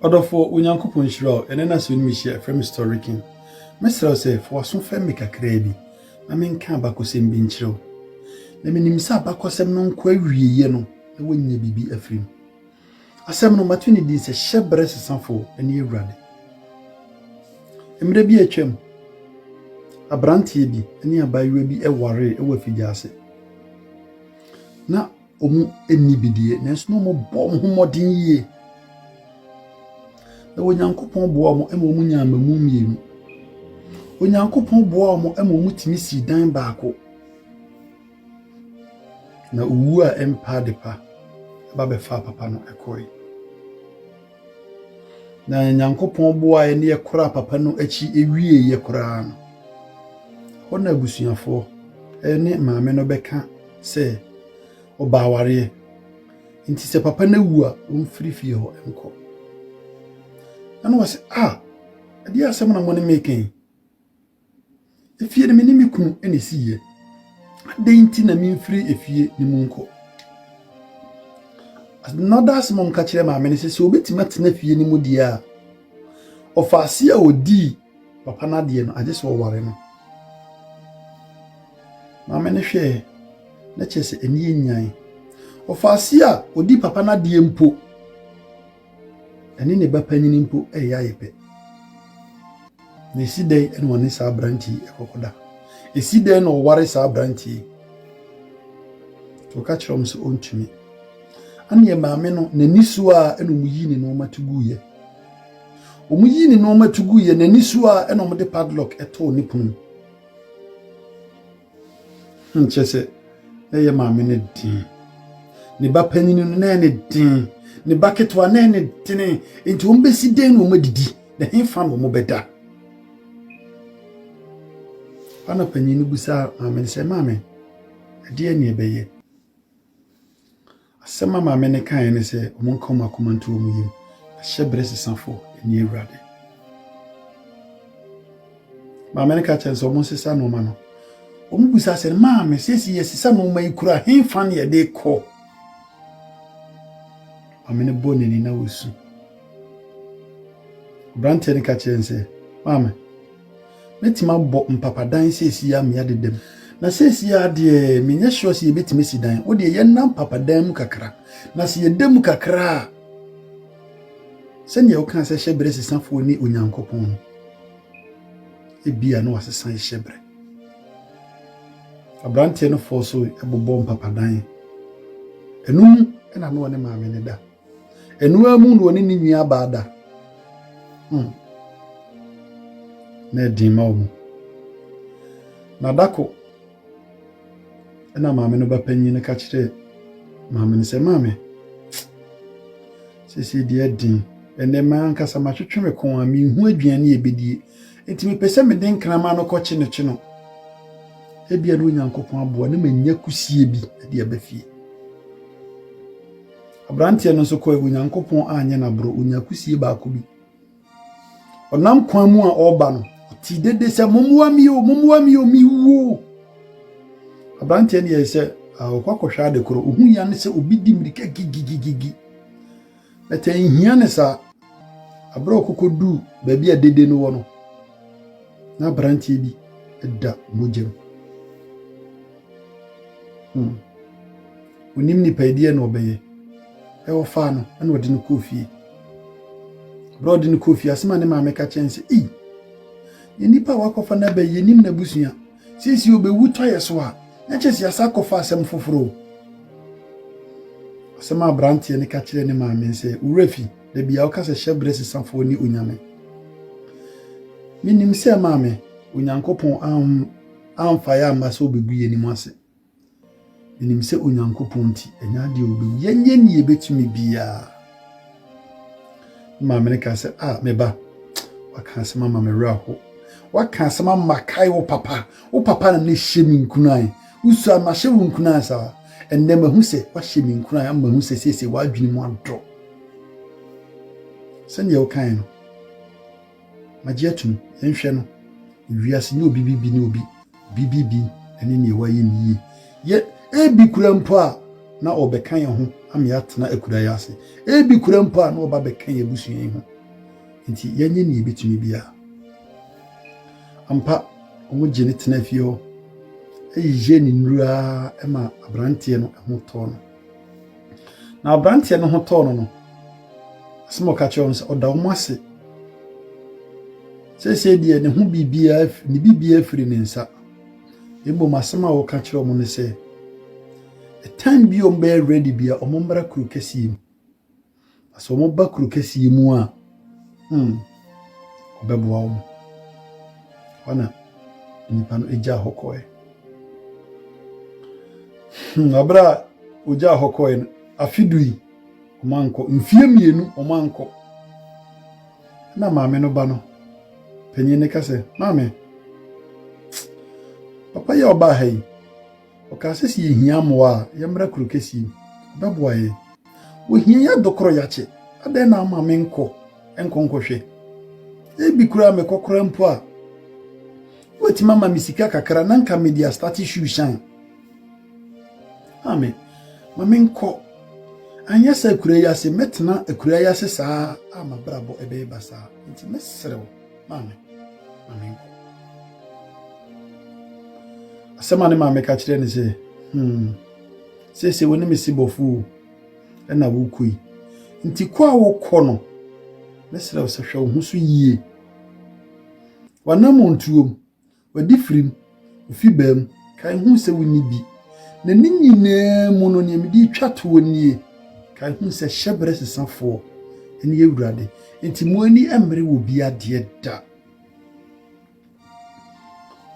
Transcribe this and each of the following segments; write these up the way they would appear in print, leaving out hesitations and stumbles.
Odofo Onyankopon Shiro, and then as we meet from historicing. Mr. say, for some family crazy. I mean, can't back us in being chill. Let me name Sabako some non query yeno, the way you be a film. A seminal maternity is a shep breast sanfo and ye rally. Emre be a chem. A branty be, and nearby will be a worry over Fijase. Now, omu any bidie, there's no more bomb who more din ye. The Onyankopon boa mo emo munya mamu mienu. Onyankopon boa mo emo mutimi si dan baako. Na owu a empa depa ba be fa papa no ekoi. Na Onyankopon boa ye ne yekora papa no achi ewie ye kora no. Hona abusuafo ene maame no beka se oba ware. Nti se papa na wu a omfiri fie ho enko. And was dear someone I'm money making. If you the minimum any see ye, dainty na mean free if ye the munko. As not as mom catch them, I says so bit matin if ye any mudia. Of a see o d, Papa Nadian, I just war worrying. Mamma share, let's say a yin. Of a see o d Papa Nadian po. And in the bapanyin impo a yape. They see day and one is our brandy a cocoda. A see then or what is our brandy to catch rum's own to me. And ye mameno, Nenisua and Umuyini no matuguye. Umuyini no matuguye, Nenisua and Omade padlock at all nippon. Chese, they are mamene din. Ne bapanyin nene din. Ne bucket wa nene tene into umbesi den wo madidi na hemfa no mo beda ana panyini busa amen se mame ade ne beye asema mame ne kan ne se omonka ma komanto mu yim ahyebrese sanfo eni ewrade mame ne ka chense omonsesa no ma no omubusa se mame sesi yesisa no mai kura hemfa ne de ko amene boni ni na wusu brante ni ka chense mama metima bo mpapadan sesi ya me yadedem na sesi ya de menye sure se yebetime sidan wo de ye nam papadan mu kakra na se yedem kakra senya wo kan se hyebre sesanfo ni Onyankopon ebia no wasesan hyebre abrante no fo so ebobo mpapadan enum ena no ne maame ne da enu amu no ne nua baada na dima omu na dako ena maame no bapanyi ne ka kire maame ne se maame sisi de din ene man kasa ma twetwe ko ami hu aduane ebedie enti me pese me den krama no ko chi no ebia no Onyankopon aboa ne manya kusie bi de abafie Abrantie no so ko Onyankopon anye na bro onyakusie baako bi onam kwan mu a oba no ti dede se mumuwa mi o mi wo Abrantie ne ye se akwakohwa de koro ohu ya ne se obi di mirika gigigigi beta hia ne sa abro kokodu ba bia dede no wo no na Abrantie bi da mojem onim ni paidie no obeye ewo fa no na odi no kofi bro di no kofi asema ne maame ka chense ye nipa wakofa na be yenim na busua sisi obewu toyeso a na chesi asakofa asem foforo asema Abrantie ne ka kire ne maame se urefi da bia o ka se hyebre sesanfo ni onyame minim se maame Onyankopon amfa ya amasa obegu ye ni mu ase minim se Onyankopon ti enya de obewu yenye ni ebetumi bia maame ne ka se meba waka se mama me raho waka se mama kai wo papa na ne hyemi nkunai usu ama hyemi nkunai sa enne mahu se wa hyemi nkunai amma hu se sese wa adwini mu adro senya wo kan no magietum yenhwe no wiase ni obi bibi ni obi bibibi ene ne wa ye ni ye ebi kura mpo a na obɛkan ye ho am ya tena akura ya ase ebi kura mpa na oba bɛkan ye busua yi ho nti yenye ne ebetumi bia ampa omo gye ne tena fie ho eyiye ne nura ema abrante no ho to no na abrante no ho to no asemo ka che on se oda omo ase se die ne ho bibia firi ne nsa ebo masema wo ka che omo ne se a time bi on be ready bia omo mbra kuru kesi mu aso omo ba kuru kesi mu a obebo omo wana nipa no eja hokoe abra oja hokoe afidui omanko mfie mienu omanko na maame no ba no panyin ne kase maame papa ya oba hai o ka se si hia moa ya mra kuru kesi beboa ye wo hia ya dokoro ya che ade na maame enkonkwohwe ebi kura me kokora mpo a woti mama misika kakra na nka media start shoe shine amen maame nko anya sa kura ya se metena akura ya se saa ama brabo ebe basa nti mesrew maame nko asema ne maame ka kire ne se woni misibofu na wo kui nti kwa wo kono mesrew se hwe ho so yie wanam ntuom wadi firim ofi bam kan hu se woni bi na ninyina mu no ne medi twato woni kan hu se hyebre sesafo eni ewurade nti mu ani emre wo bi ade da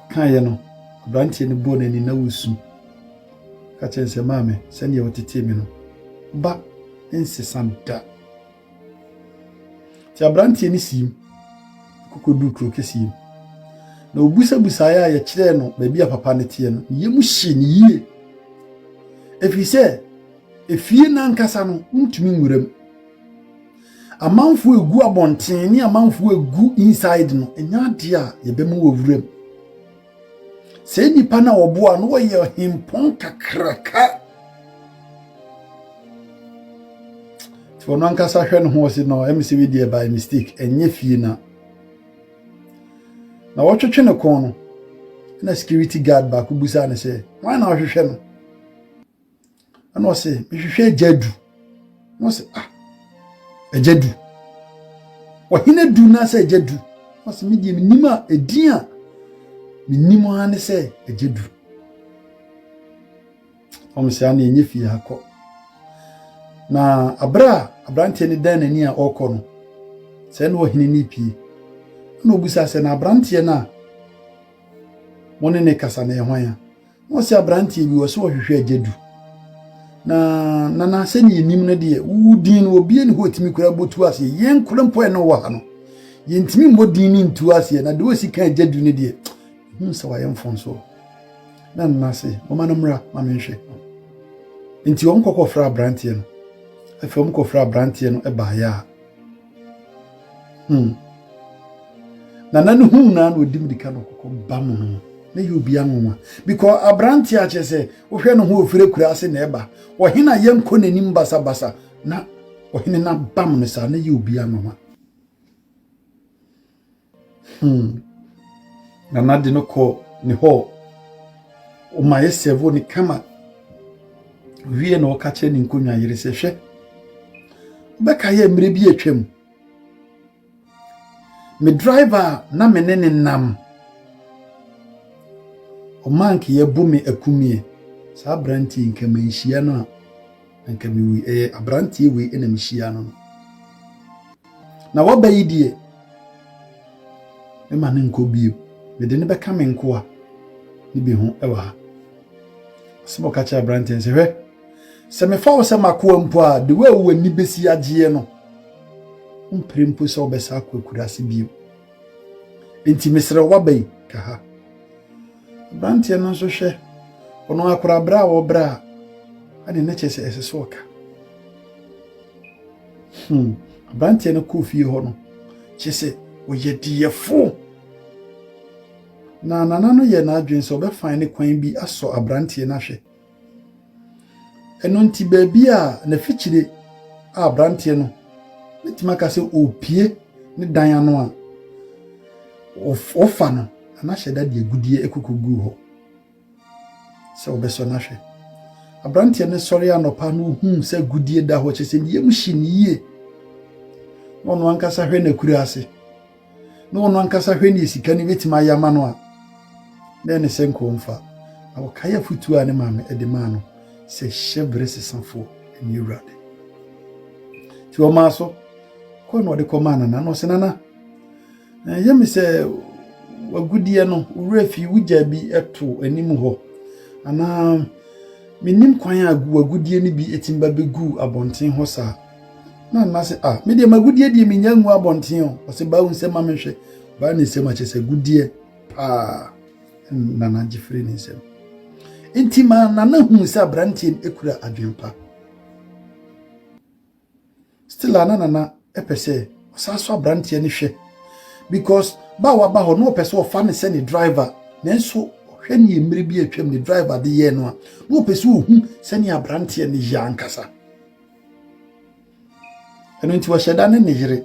kan ye no abrante ne bo na ni na wusu ka chense maame se ne wotete mi no ba nsesanda ti abrante ni sim kokodu kro kesim na obusa ya ye kire no ba bia papa ne tie no yemu hye ne yie efise efie na nkasa no ntumi nwuram amanfo egu abonten ni amanfo egu inside no enya de a ye bemu wowuram se nipa na oboa no wo ye himpon kakraka for no nkasa hwe no ho se no MCV die by mistake enye fie na watwetwe ne kon no na security guard ba ko busa ne se why na hwehwe no ana o se hwehwe jadu no se ejadu wahina du na se ejadu o se medie minima edin a minima ne se ejadu o me se ana enye fie akọ na abrante ne dan nani a okọ no se no wahina ni pie na obusa se na abrante na monene kasa na ehwan ya no se abrante bi wo se wo hwehwe ajedu na se ni enim ne de wudin no obi ne hotimi kura botu ase yen krompo no wo ha no yentimi mbodin ni ntu ase na de osi kan ajedu ne de se wa yen fonso na se mama no mra mama nhwe nti won kokọ fra abrante no afom ko fra abrante no e ba ya na nanu hu na odim dika no kokọ bam no na yobi anwoma because abrante a chese wo hwe no ho ofire kura ase na eba wo hina yenko nanim basa na wo hina na bam no sa na yobi anwoma na de no ko ni ho o maye sevo ni kama wie na o ka che ni nkonwa yire se hwe beka ye mre bi atwam me driver na menene nam o manki ye bumi akumie sa abranti nkama nhia no nkama wi abranti we ena mhia no na wabayi die me mane nko bio me de ne beka me nko a ni bi ho ewa sebo ka cha abranti nse hwe se me fa wo se makoa mpo a de we wo ni besi agye no mprempo so obesa akwakurase bio enti mesre wabai ka ha brantie no so hwe ono akora bra wo bra ade na chese eseso ka brantie no kofi ho no chese oyediyefo na no ye na adwen so be fan ne kwan bi aso abrantie na hwe eno nti baabi a na fikyire a brantie no netima ka se opie ne dan ano a ofa no ana hyeda de agudie ekokogu ho se obeso na hwe abrantie ne sori anopa no hu se agudie da ho kyese ne yem hyi ne yie no ankasa hwe na kuru ase no ankasa hwe ne sika ne betima yama no a na ne senko mfa awo kaya futu a ne maame edema no se chebre se sanfo ni urade ti o ma so ko no de komana na no se nana yemi se wagudie no urefi wugya bi eto anim ho ana minim kwan agu wagudie ni bi etimba begu abonten ho sa na se me de magudie de minyangu abonten o se ba unse ma mehwe ba ne se ma chese gudie na jifri ne se intima na hu se abrantie ekura adwempa still na epese osaso abrantie ne hwe because ba wa ba ho no pese o fa ne se ne driver nenso hwe ne emire bi atwam ne driver de ye no a no pese o hu se ne abrantie ne yankasa eno nti wa sheda ne yire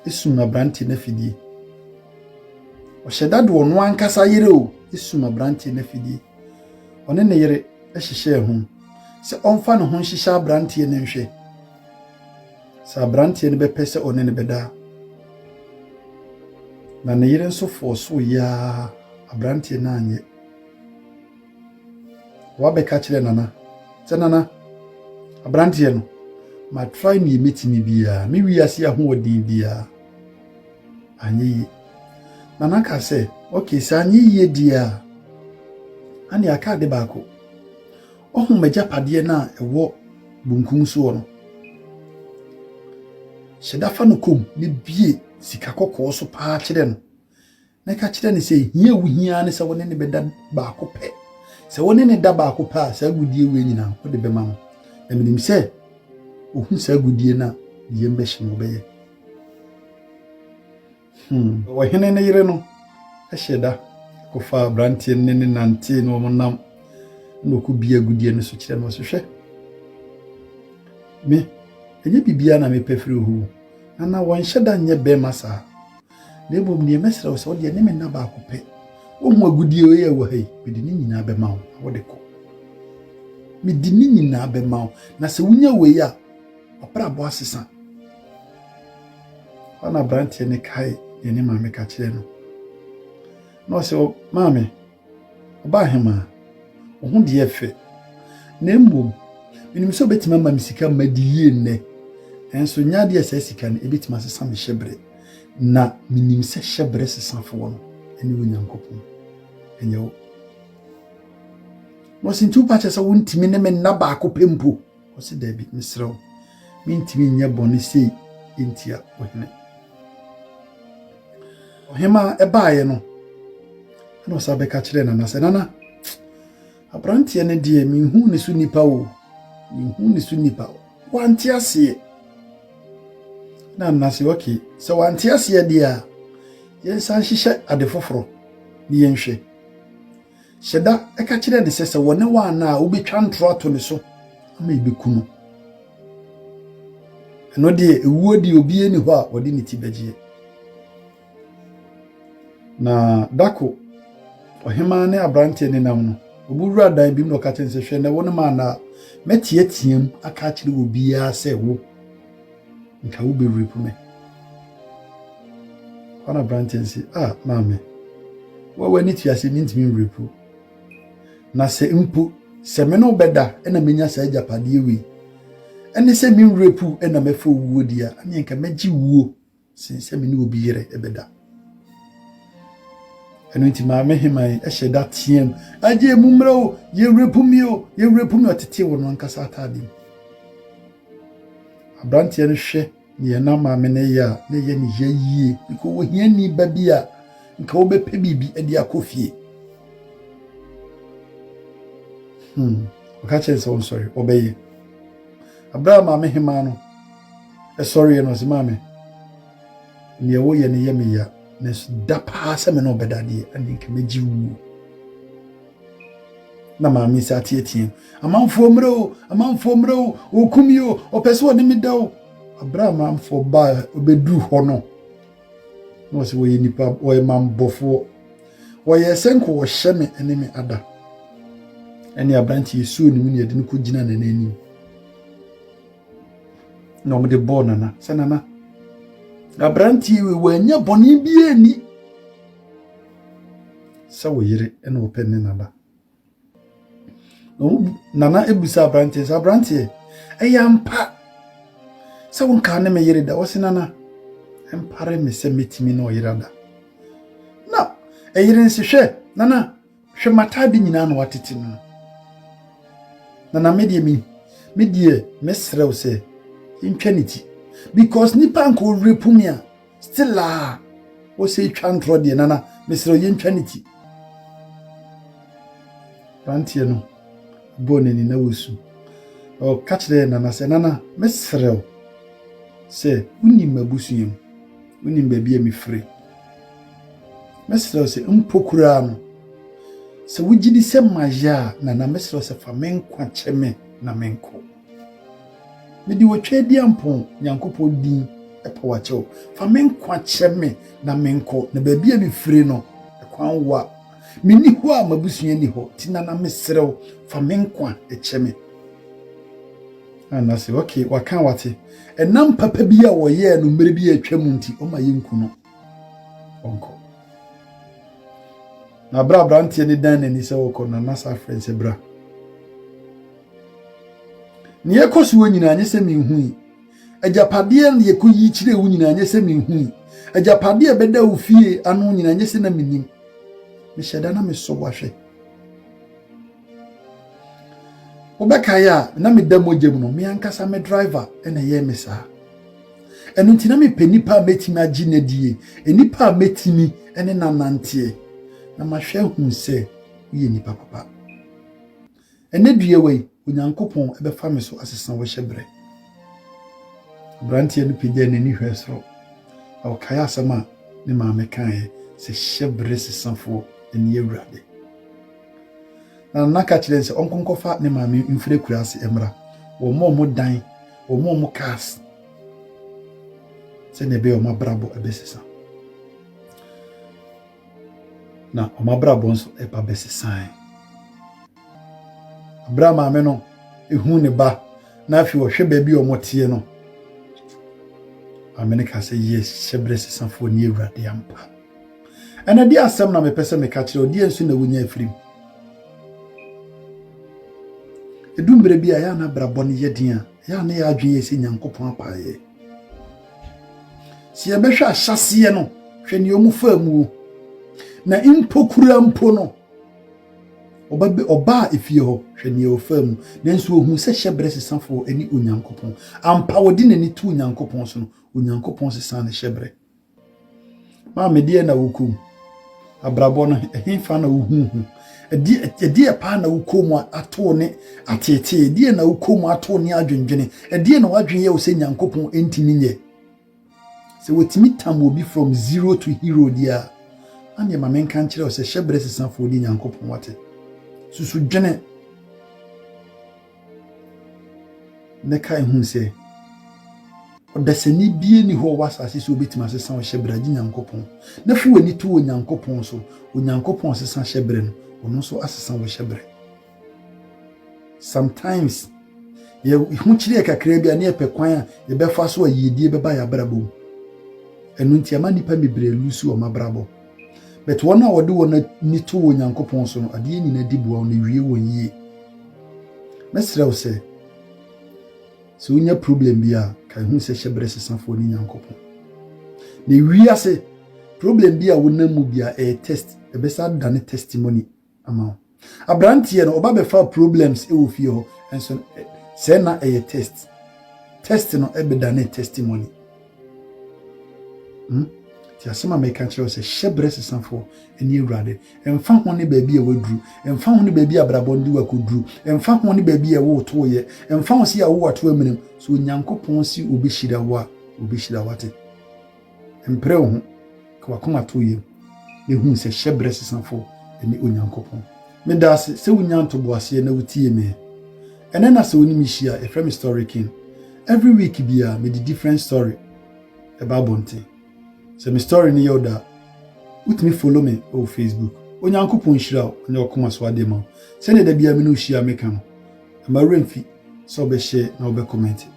isum abrantie na fidie o sheda do no ankasa yire o isum abrantie na fidie one ne yire ehihye hu se onfa ne ho nhihye abrantie ne nhwe sa abrantie ne be pese one ne beda na ne yire nso foso ya abrantie na anye wa be ka kire nana se nana abrantie no ma try me metini bia me wiase ahoɔden bia anye nana ka se okay sa anye ye dia ani aka de baako ohun magyapade na ɛwɔ bunkum so no shedafa no kom ne bie sika kokko so paa kire no na ka kire ne se hia wu hia ne se woni ne beda baako pɛ se woni ne da baako pɛ sa gudie we nyina wo de bema mo eminim se ohun sa gudie na de yembe hye be ye wo hene ne yire no sheda ko fa brantie ne nante no mo nam no ku bia gudie no so kire no so hwe me enye bibia na me pefiri hu na won hyeda nye be masa na bom ne mesra so de ne me na ba akopɛ o mu agudie we ye wo hai me de ni nyina be ma wo de ko me de ni nyina be ma na se wunya we ya opra bo asesa ana brantie ne kai ne ma me ka kire no no se maame oba hema ohun de efe na mbom minim so betima ma misika madie nne enso nyade esa sika ne ebetima sesa me hyebre na minim se hyebre sesafo no ene onyankopon enyo no sintu pa chesa wontimi ne me na ba akopempo o se da bi misrew mintimi nya bone sei entia ohene ohema ebaaye no no sabe ka kire na se nana abrantie ne die minhu ne su nipa o minhu ne su nipa wanti ase na nase okay so wanti ase dia yensan hihye ade foforo ni yenhwe hyeda eka kire ne se wone wa na obetwa ntro ato ne so ama ibeku no eno de ewuo di obi eni ho a wode ne tibagye na dako ohema ne abrantie ne nam no oburu dan bi no ka tense hwe ne wona ma na metietiem aka kire obi a se wo nka wo be repu me ona abrantie si mame wo wani tiase mintimi repu na se mpu se me no beda na menya sa ajapade wi ene se mi repu na mefo wuo dia anye nka magi wuo se me ni obi yere ebeda eno nti maame heman hyeda tiem aje mumro ye repu mi otete wo no nkasa atade abrantie no hwe ne na maame ne ya ne ye ne yie biko wo hia ni babia nka wo bepe bibi edi akofie okache so sorry obey Abraham maame heman no sorry no se maame ne wo ye ne ye me ya nes da pa se me no bedade ani nke meji wu na maame sa tietie amanfo mro okumio opeso de medao abraham amfo ba obedu ho no no se wo nipa wo mambofo wo yesenko wo hyeme eneme ada ene abranti yesu ni mu ne de ko gina na nani no mo de bona na senana abranti we wanya boni bi ani sa wo yire ene wo penne nada no nana ebusa abranti eyampa sa won ka ne me yire da wo senana empare me se metimi no yire da na eyire nsihwe nana hwe mata bi nyina no watete no nana medie mesrew se intwanity because nipa anko repumia still la wo se twantro de nana mesrew intwanity pantie no boneni na wosu o kachre nana se nana mesrew se uni mabusuyem uni mbabie mi free mesrew se mpokura no se wugidi se maja nana mesrew se fa menkwa cheme na menko medi wotwedi ampon nyankopɔ din epa wacho fa menkwa cheme na menko na babie mi free no ekwan wa mini ho a mabusuye ni ho tinana mesrew fa menkwa echeme ana se okay wakan wate enam papa bi a wo ye no mere bi atwam nti o ma yenku no onko na bra ntie ni dan ni se wo ko na nasa friends bra ni ekosu wo nyina anye se menhui ajapade ne yekoyi kire wo nyina anye se menhui ajapade beda wo fie anu nyina anye se na menim me sheda na me so wahwe obeka ya na me da mogem no me ankasa me driver ena ye me sa enu ntina me penipa metimi agi na die enipa metimi ene nanantie na mahwe hu se ye nipa papa ene due we onyankopon ebefa me so asesa wo hyebre brantie no pide na ni hwesro o kaya sama ne maame kan se hyebre sesanfo eni ewrade na naka kire se onkonkofa ne maame mfire kurase emra wo mo dan wo mo cars se ne be o mabrabo ebesesa na o mabrabo nso e pa besesan Abraham ame no ehu ne ba na afi wo hwe ba bi o motie no amene ka se yes hyebre sesanfo ni ewrade ampa ena di asem na me pese me ka kire odi ensu na wonya afirim edumbre bi aya na brabo ne yedin ya na ya adwen yesi nyankopon apaye si ebehwe ahyase no hwe ne omu famu na impokura mpo no oba efie ho hwe ne ofamu nenso ohu se hyebre sesanfo eni onyankopon ampa wodi ne ni tu onyankopon so no onyankopon sesan ne hyebre ma me die na wokum abrabo no ehimfa na wohu edi pa na wokomu ato ne atete edi na wokomu ato ne adwendwene edi na wadwenye wo se nyankopon entimi nye se wotimi tam obi from zero to hero dia anye ma menka nkire wo se hyebre sesanfo di nyankopon wate susu dwene ne kai hu se odasani bie ni ho wasase so betima sesan wo hyebre di nyankopon na fi wani to wo nyankopon so wo nyankopon sesan hyebre no ono so asesan wo hyebre sometimes ye hu kire kakra bia na ye pekwan a ye befa so ayidie beba ya brabo enu ntiama nipa bebre lusu o mabrabo but wona wode wona ni to wo nyankopon so no ade ni na dibuwa na wie won yie mesrew se so unya problem bia kai hu se hyebre sesanfo ni nyankopon na wie ase problem bia wona mu bia test ebesa dane testimony ama abrantie no oba be fa problems e wo fie ho enso se na test no ebe dane testimony ti asema me kan kire se hyebre sesanfo eni ewrade emfa ho ne ba bi e wadru emfa ho ne ba bi abrabo ndi wakodru emfa ho ne ba bi e wo to ye emfa ho si ya wo wato aminem so nyankopon si obihira wate empre ho kwa koma to ye ehu se hyebre sesanfo eni onyankopon me da se wonya ntoboase na wutie me ene na se woni mi hia e frame story king every week bia me di different story about bonte se me story ni yoda utimi follow me on Facebook onyankopon hira onye okoma so ade ma se ne da bia me no hia me ka no ma remfi so be share na obe comment